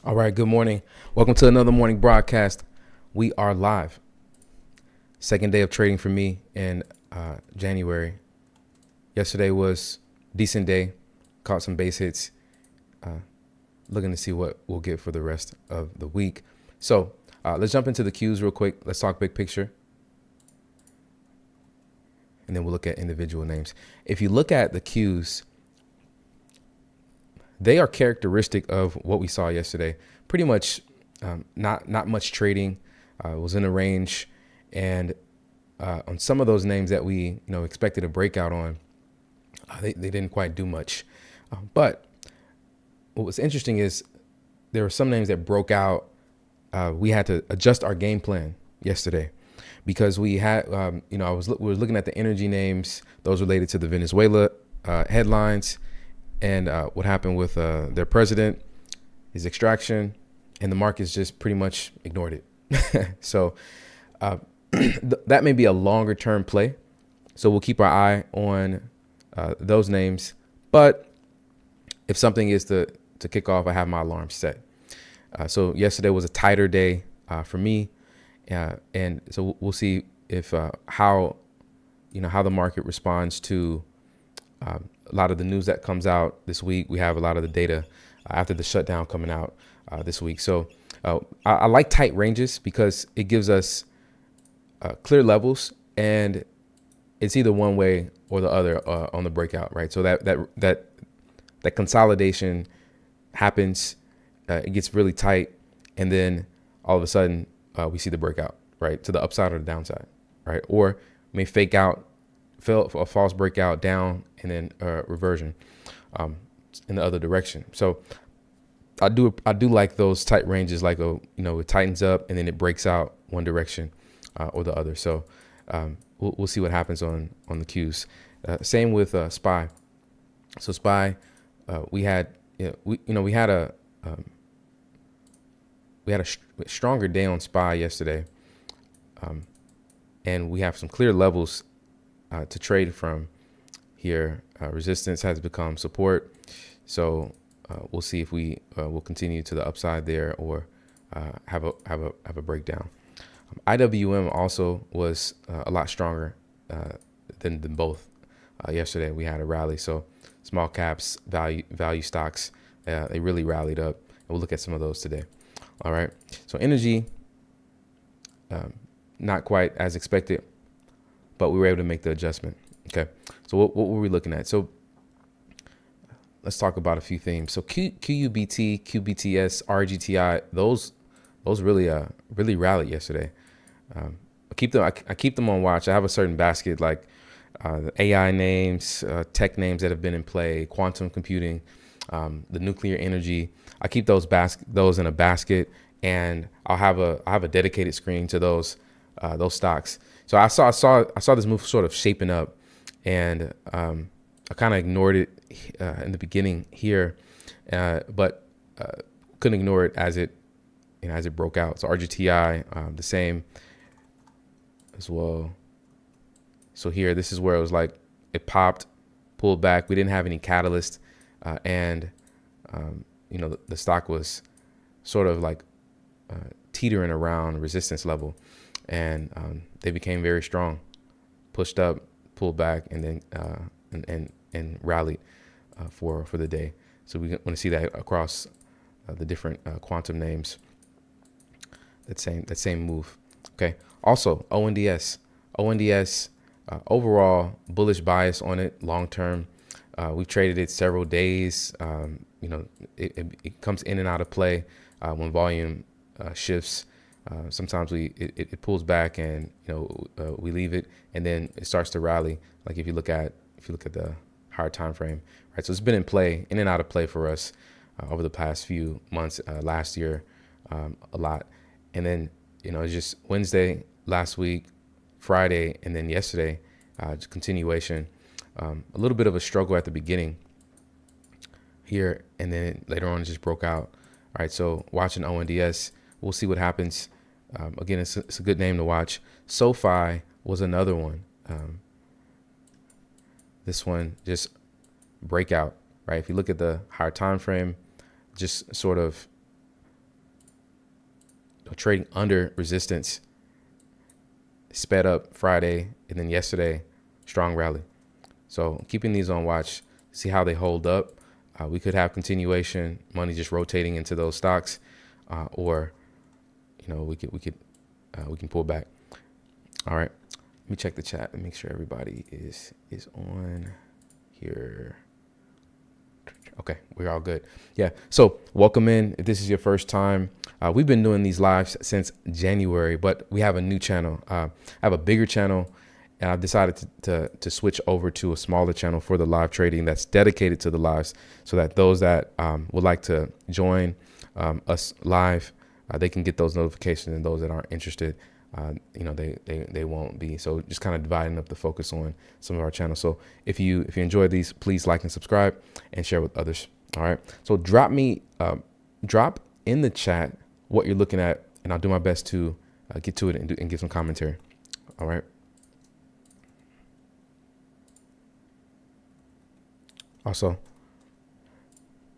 All right, good morning. Welcome to another morning broadcast. We are live. Second day of trading for me in January. Yesterday was a decent day. Caught some base hits. Looking to see what we'll get for the rest of the week. So let's jump into the cues real quick. Let's talk big picture. And then we'll look at individual names. If you look at the cues, they are characteristic of what we saw yesterday. Pretty much not much trading. Was in a range, and on some of those names that we expected a breakout on, they didn't quite do much. But what was interesting is there were some names that broke out. We had to adjust our game plan yesterday because we had, we were looking at the energy names, those related to the Venezuela headlines, and what happened with their president, his extraction, and the markets just pretty much ignored it. So that may be a longer term play. So we'll keep our eye on those names. But if something is to kick off, I have my alarm set. So yesterday was a tighter day for me. And so we'll see if how the market responds to a lot of the news that comes out this week. We have a lot of the data after the shutdown coming out this week. So I like tight ranges because it gives us clear levels, and it's either one way or the other on the breakout, right? So that consolidation happens, it gets really tight, and then all of a sudden we see the breakout, right, to the upside or the downside, right? Or may fake out, a false breakout down, and then reversion in the other direction. So I do like those tight ranges, like it tightens up and then it breaks out one direction or the other. So we'll see what happens on the cues. Same with SPY. So SPY, we had a stronger day on SPY yesterday, and we have some clear levels to trade from here. Resistance has become support, so we'll see if we will continue to the upside there or have a breakdown. IWM also was a lot stronger than both. Yesterday we had a rally, so small caps, value stocks, they really rallied up, and we'll look at some of those today. All right, so energy, not quite as expected, but we were able to make the adjustment. Okay, so what were we looking at? So let's talk about a few themes. So QUBT, QBTS, RGTI, those really rallied yesterday. I keep them on watch. I have a certain basket, like the AI names, tech names that have been in play, quantum computing, the nuclear energy. I keep those in a basket, and I'll have a dedicated screen to those stocks. So I saw this move sort of shaping up, and I kind of ignored it in the beginning here, but couldn't ignore it as it broke out. So RGTI, the same as well. So here, this is where it was like it popped, pulled back. We didn't have any catalyst, and the stock was sort of like teetering around resistance level, and they became very strong, pushed up, pulled back, and then and rallied for the day. So we want to see that across the different quantum names. That same move. Okay. Also, ONDS, overall bullish bias on it long term. We've traded it several days. It comes in and out of play when volume shifts. Sometimes it pulls back, and we leave it, and then it starts to rally. Like if you look at the higher time frame, right? So it's been in and out of play for us over the past few months. Last year, a lot, and then it's just Wednesday last week, Friday, and then yesterday, just continuation. A little bit of a struggle at the beginning here, and then later on it just broke out. All right, so watching ONDS, we'll see what happens. Again, it's a good name to watch. SoFi was another one. This one just breakout, right? If you look at the higher time frame, just sort of trading under resistance, sped up Friday, and then yesterday, strong rally. So keeping these on watch, see how they hold up. We could have continuation, money just rotating into those stocks, or we can pull back. All right, let me check the chat and make sure everybody is on here. Okay, we're all good. Yeah. So welcome in. If this is your first time, we've been doing these lives since January, but we have a new channel. I have a bigger channel, and I've decided to switch over to a smaller channel for the live trading that's dedicated to the lives, so that those that would like to join us live, they can get those notifications, and those that aren't interested, they won't be. So just kind of dividing up the focus on some of our channels. So if you enjoy these, please like and subscribe and share with others. All right. So drop in the chat what you're looking at, and I'll do my best to get to it and give some commentary. All right. Also,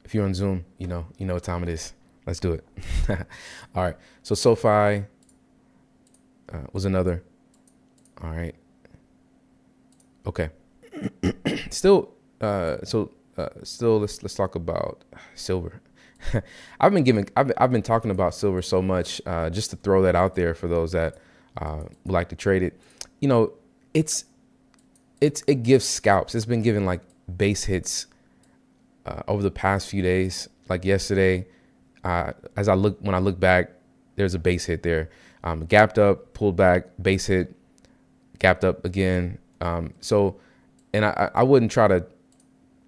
if you're on Zoom, you know what time it is. Let's do it. All right. So SoFi was another. All right. Okay. Still, let's talk about silver. I've been talking about silver so much, just to throw that out there for those that would like to trade it. It gives scalps. It's been giving like base hits over the past few days. Like yesterday, when I look back, there's a base hit there. Gapped up, pulled back, base hit, gapped up again. And I wouldn't try to.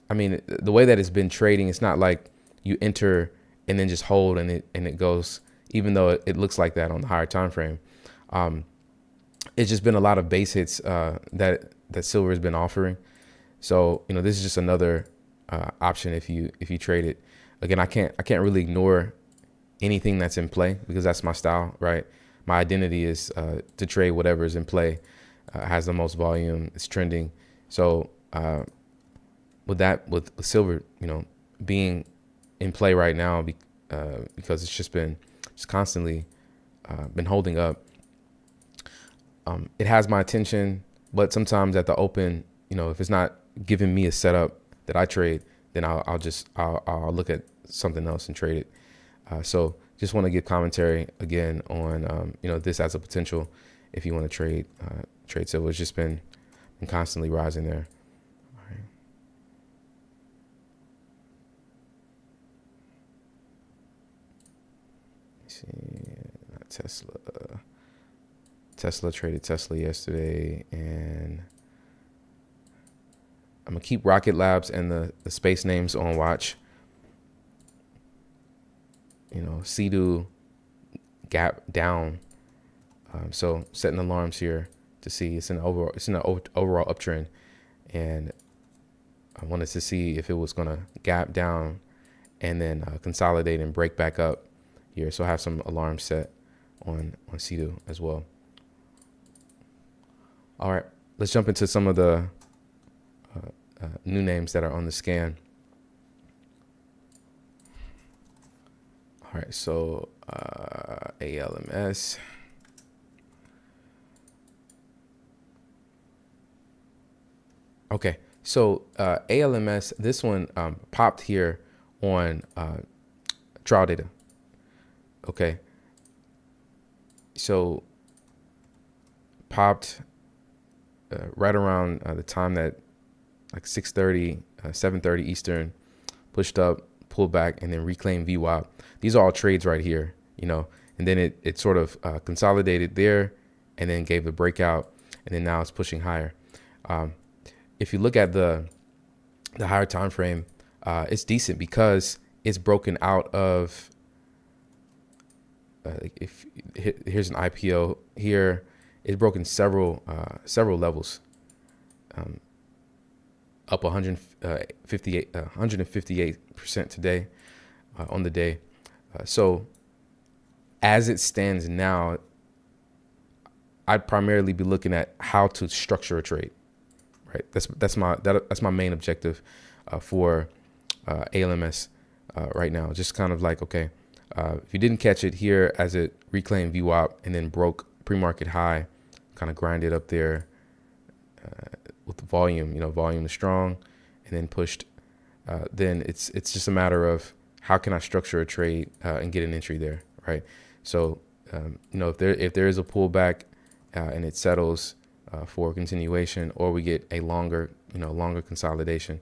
I mean, the way that it's been trading, it's not like you enter and then just hold and it goes. Even though it looks like that on the higher time frame, it's just been a lot of base hits that silver has been offering. So this is just another option if you trade it. Again, I can't really ignore anything that's in play, because that's my style, right? My identity is to trade whatever is in play, has the most volume, it's trending. So with silver, being in play right now, because it's just constantly been holding up. It has my attention, but sometimes at the open, if it's not giving me a setup that I trade, then I'll look at something else and trade it. So just want to give commentary again on this as a potential if you want to trade silver. It's just been constantly rising there. All right. Let's see, not Tesla. Tesla traded Tesla yesterday, and I'm gonna keep Rocket Labs and the space names on watch. Sea-Doo gap down. So setting alarms here to see it's in an overall uptrend, and I wanted to see if it was gonna gap down and then consolidate and break back up here. So I have some alarms set on Sea-Doo as well. All right, let's jump into some of the new names that are on the scan. All right, so ALMS. Okay, so ALMS, this one popped here on trial data. Okay, so popped right around the time that like 6:30, 7:30 Eastern, pushed up, pulled back, and then reclaimed VWAP. These are all trades right here, and then it sort of consolidated there and then gave a breakout, and then now it's pushing higher. If you look at the higher time frame, it's decent because it's broken out of here's an IPO here. It's broken several levels, up 158% today on the day. So as it stands now, I'd primarily be looking at how to structure a trade. Right, that's my main objective for ALMS right now. Just kind of like, okay, If you didn't catch it here as it reclaimed VWAP and then broke pre-market high, kind of grinded up there with the volume, volume is strong, and then pushed. Then it's just a matter of how can I structure a trade and get an entry there, right? So if there is a pullback and it settles for continuation, or we get a longer consolidation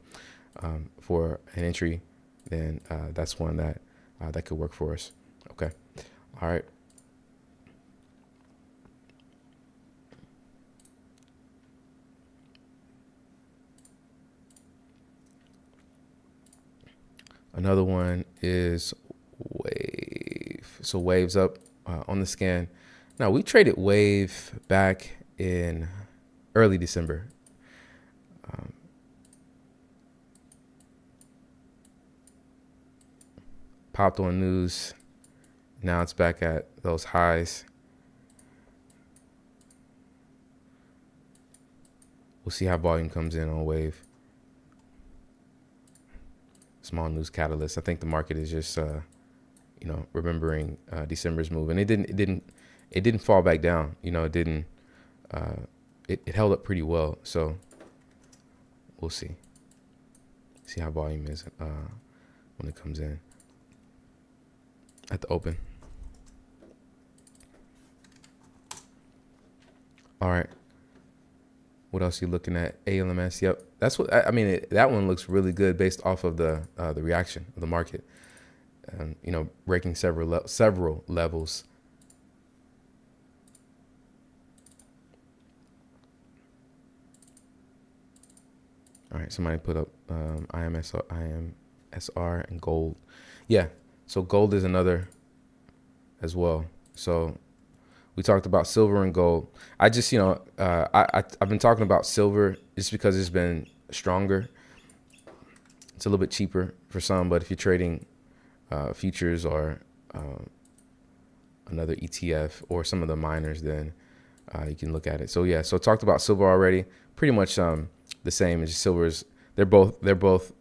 for an entry, then that's one that could work for us. Okay, all right. Another one is Wave. So Wave's up on the scan. Now, we traded Wave back in early December. Popped on news. Now it's back at those highs. We'll see how volume comes in on Wave. Small news catalyst. I think the market is just, remembering December's move, and it didn't fall back down. It held up pretty well. So we'll see how volume is when it comes in at the open. All right. What else are you looking at? ALMS. Yep. That's what I mean. That one looks really good based off of the reaction of the market. Breaking several levels. All right. Somebody put up IMSR and gold. Yeah. So gold is another as well. So we talked about silver and gold. I just, I've been talking about silver just because it's been stronger. It's a little bit cheaper for some, but if you're trading futures or another ETF or some of the miners, then you can look at it. So yeah, so talked about silver already. Pretty much the same as silver's. They're both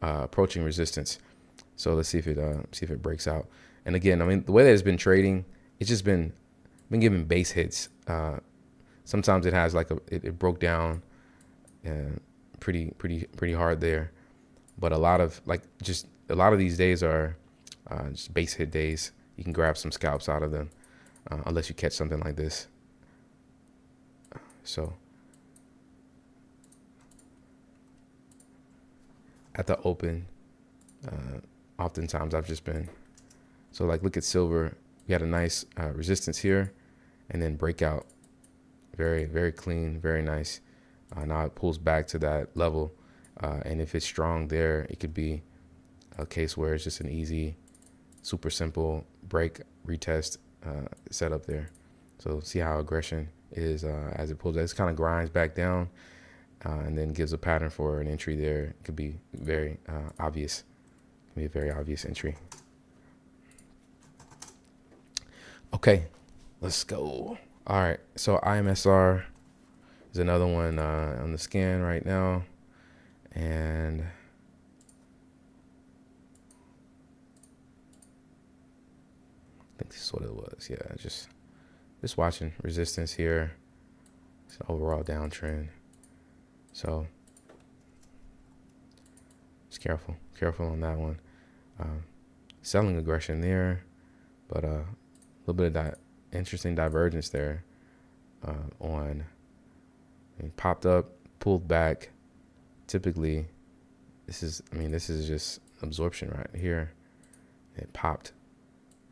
approaching resistance. So let's see if it breaks out. And again, I mean, the way that it's been trading, it's just been giving base hits. Sometimes it has it broke down pretty hard there, but a lot of these days are just base hit days. You can grab some scalps out of them unless you catch something like this. So at the open, oftentimes I've just been look at silver. We had a nice resistance here, and then breakout. Very, very clean, very nice. Now it pulls back to that level, and if it's strong there, it could be a case where it's just an easy, super simple break, retest setup there. So see how aggression is as it pulls. It kind of grinds back down, and then gives a pattern for an entry there. It could be very obvious. It could be a very obvious entry. Okay, let's go. All right, so IMSR is another one on the scan right now, and I think this is what it was. Yeah, just watching resistance here. It's an overall downtrend, so just careful on that one. Selling aggression there, but a little bit of that interesting divergence there popped up, pulled back. Typically, this is just absorption right here. It popped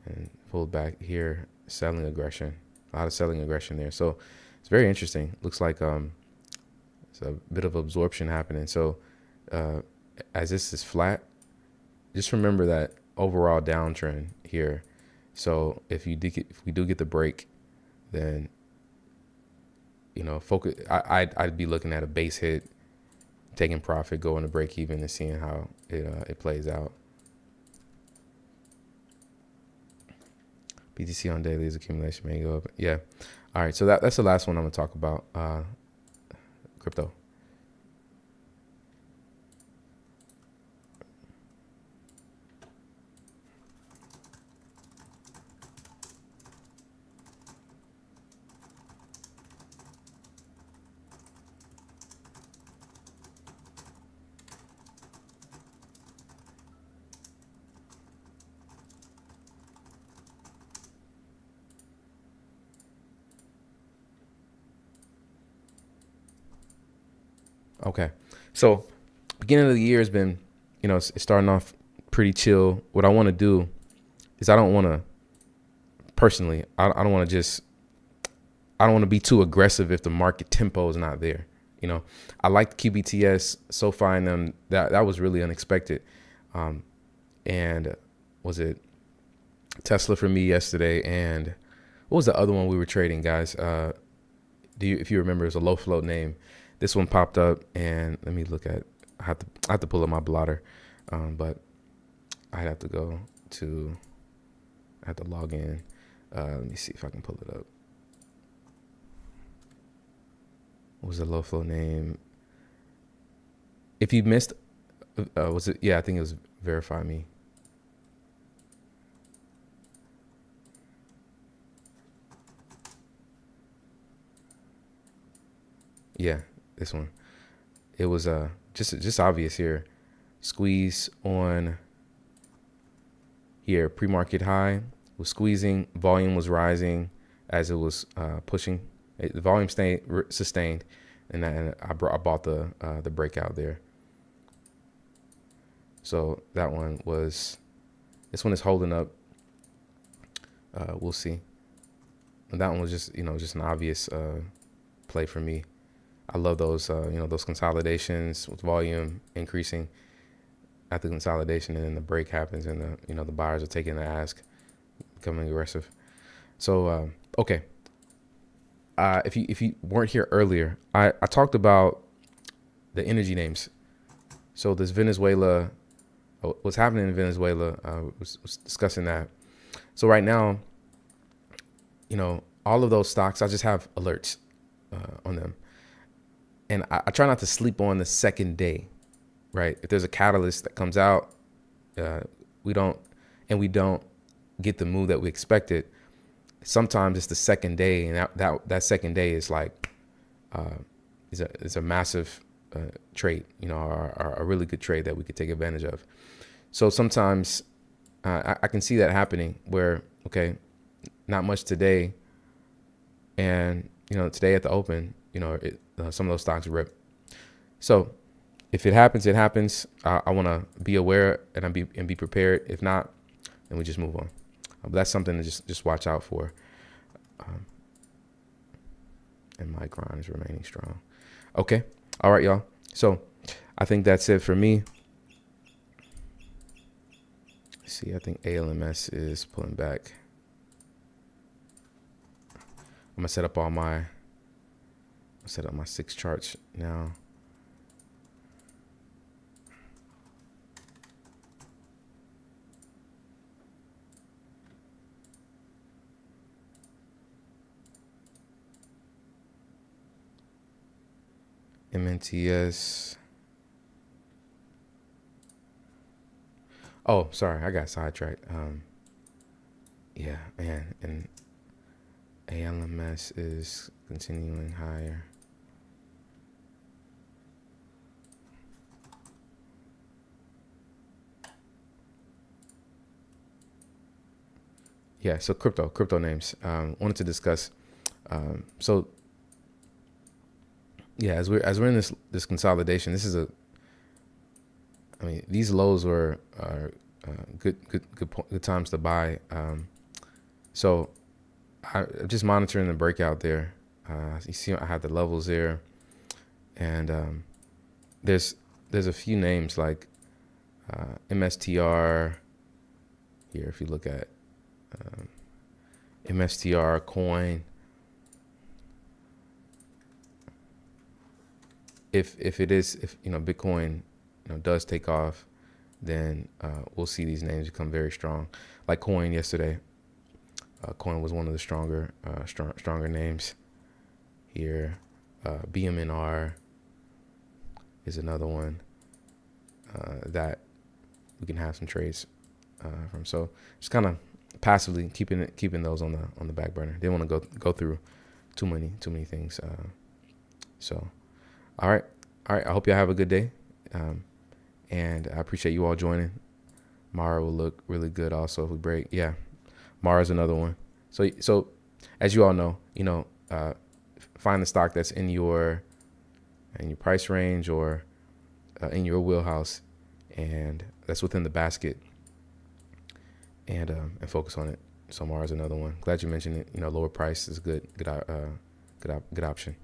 and pulled back here, selling aggression, a lot of selling aggression there. So it's very interesting. Looks like it's a bit of absorption happening. So as this is flat, just remember that overall downtrend here. So if we do get the break, then focus. I'd be looking at a base hit, taking profit, going to break even, and seeing how it plays out. BTC on dailies accumulation may go up. Yeah. All right. So that's the last one I'm gonna talk about. Crypto. Okay. So beginning of the year has been, it's starting off pretty chill. What I want to do is I don't want to personally, I don't want to just, I don't want to be too aggressive if the market tempo is not there. I like QBTS, SoFi, and them. That was really unexpected. And was it Tesla for me yesterday? And what was the other one we were trading, guys? If you remember, it was a low float name. This one popped up, and let me look at. I have to pull up my blotter, but I'd have to go to. I have to log in. Let me see if I can pull it up. What was the low flow name? If you missed, was it? Yeah, I think it was Verify Me. Yeah, this one. It was just obvious here. Squeeze on here. Pre-market high was squeezing. Volume was rising as it was pushing. The volume stayed sustained, and I bought the breakout there. So that one was. This one is holding up. We'll see. And that one was just just an obvious play for me. I love those those consolidations with volume increasing after consolidation, and then the break happens, and the buyers are taking the ask, becoming aggressive. So okay. If you weren't here earlier, I talked about the energy names. So this Venezuela, what's happening in Venezuela, was discussing that. So right now, all of those stocks, I just have alerts on them. And I try not to sleep on the second day, right? If there's a catalyst that comes out, we don't get the move that we expected. Sometimes it's the second day, and that second day is like is a massive trade, or a really good trade that we could take advantage of. So sometimes I can see that happening where, okay, not much today, and today at the open, some of those stocks rip. So if it happens, it happens. I want to be aware and be prepared. If not, then we just move on. But that's something to just watch out for. And my grind is remaining strong. Okay. All right, y'all. So I think that's it for me. Let's see, I think ALMS is pulling back. I'm gonna set up my 6 charts now. MNTS. Oh, sorry, I got sidetracked. Yeah, man, and ALMS is continuing higher. Yeah, so crypto names. Wanted to discuss. So yeah, as we're in this consolidation, this is these lows are good times to buy. So I'm just monitoring the breakout there. You see, I have the levels there, and there's a few names like MSTR here. If you look at MSTR coin, if Bitcoin does take off, then we'll see these names become very strong. Like Coin yesterday, Coin was one of the stronger names here. BMNR is another one that we can have some trades from. So just kind of passively keeping those on the back burner. They want to go through too many things. So all right. I hope y'all have a good day. And I appreciate you all joining. Mara will look really good also if we break. Yeah, Mara's another one. So as you all know, find the stock that's in your in your price range or in your wheelhouse, and that's within the basket, and focus on it. So Mara is another one. Glad you mentioned it. Lower price is good option.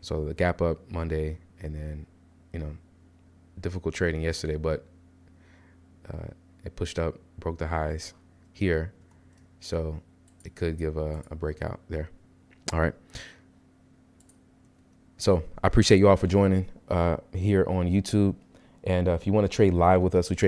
So the gap up Monday, and then difficult trading yesterday, but it pushed up, broke the highs here, so it could give a breakout there. All right. So I appreciate you all for joining here on YouTube. And if you want to trade live with us, we trade